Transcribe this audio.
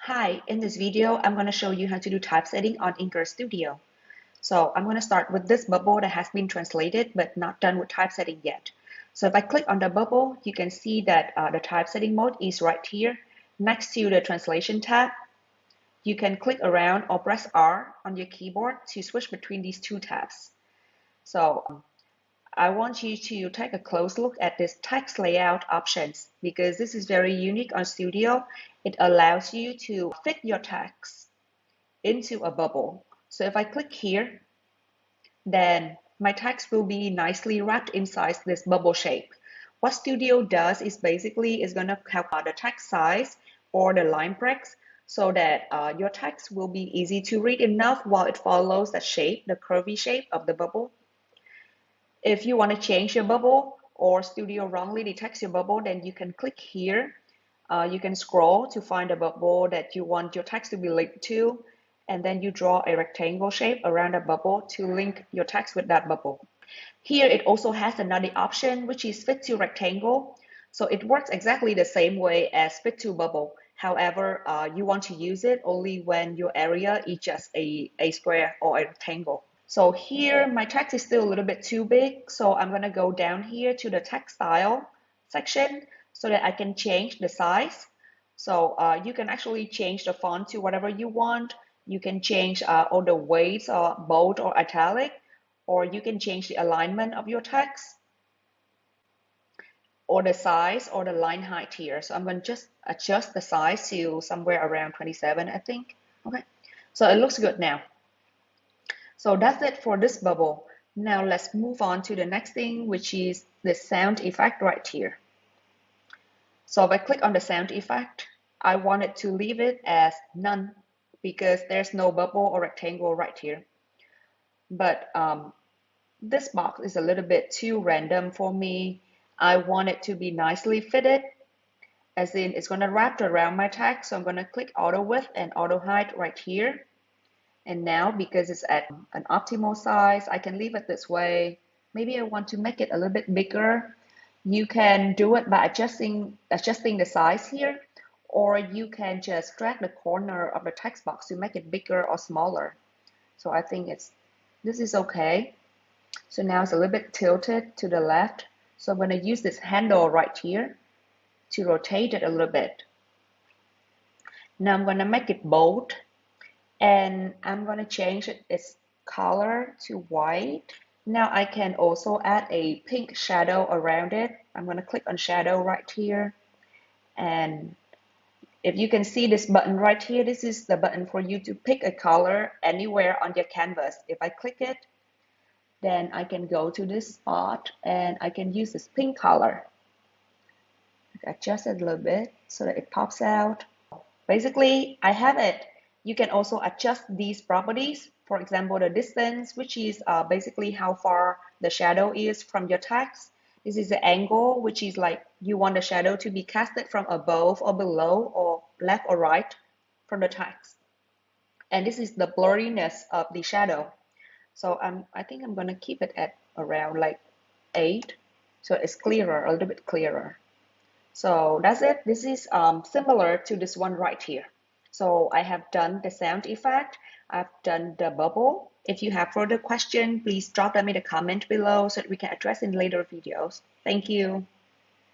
Hi, in this video, I'm going to show you how to do typesetting on INKR Studio. So I'm going to start with this bubble that has been translated but not done with typesetting yet. So if I click on the bubble, you can see that the typesetting mode is right here next to the translation tab. You can click around or press R on your keyboard to switch between these two tabs. So I want you to take a close look at this text layout options because this is very unique on Studio. It allows you to fit your text into a bubble. So if I click here, then my text will be nicely wrapped inside this bubble shape. What Studio does is basically is going to calculate the text size or the line breaks so that your text will be easy to read enough while it follows the shape, the curvy shape of the bubble. If you want to change your bubble or Studio wrongly detects your bubble, then you can click here. You can scroll to find a bubble that you want your text to be linked to, and then you draw a rectangle shape around a bubble to link your text with that bubble. Here it also has another option, which is fit to rectangle. So it works exactly the same way as fit to bubble. However, you want to use it only when your area is just a square or a rectangle. So here my text is still a little bit too big, so I'm going to go down here to the text style section so that I can change the size. So you can actually change the font to whatever you want. You can change all the weights or bold or italic, or you can change the alignment of your text or the size or the line height here. So I'm going to just adjust the size to somewhere around 27, I think. Okay, so it looks good now. So that's it for this bubble. Now let's move on to the next thing, which is the sound effect right here. So if I click on the sound effect, I wanted to leave it as none because there's no bubble or rectangle right here. But this box is a little bit too random for me. I want it to be nicely fitted, as in it's going to wrap around my text. So I'm going to click auto width and auto height right here. And now, because it's at an optimal size, I can leave it this way. Maybe I want to make it a little bit bigger. You can do it by adjusting the size here, or you can just drag the corner of the text box to make it bigger or smaller. So I think this is okay. So now it's a little bit tilted to the left. So I'm going to use this handle right here to rotate it a little bit. Now I'm going to make it bold. And I'm going to change its color to white. Now I can also add a pink shadow around it. I'm going to click on shadow right here. And if you can see this button right here, this is the button for you to pick a color anywhere on your canvas. If I click it, then I can go to this spot and I can use this pink color. Adjust it a little bit so that it pops out. Basically, I have it. You can also adjust these properties. For example, the distance, which is basically how far the shadow is from your text. This is the angle, which is like you want the shadow to be casted from above or below or left or right from the text. And this is the blurriness of the shadow. So I think I'm going to keep it at around like 8. So it's clearer, a little bit clearer. So that's it. This is similar to this one right here. So I have done the sound effect. I've done the bubble. If you have further questions, please drop them in the comment below so that we can address in later videos. Thank you.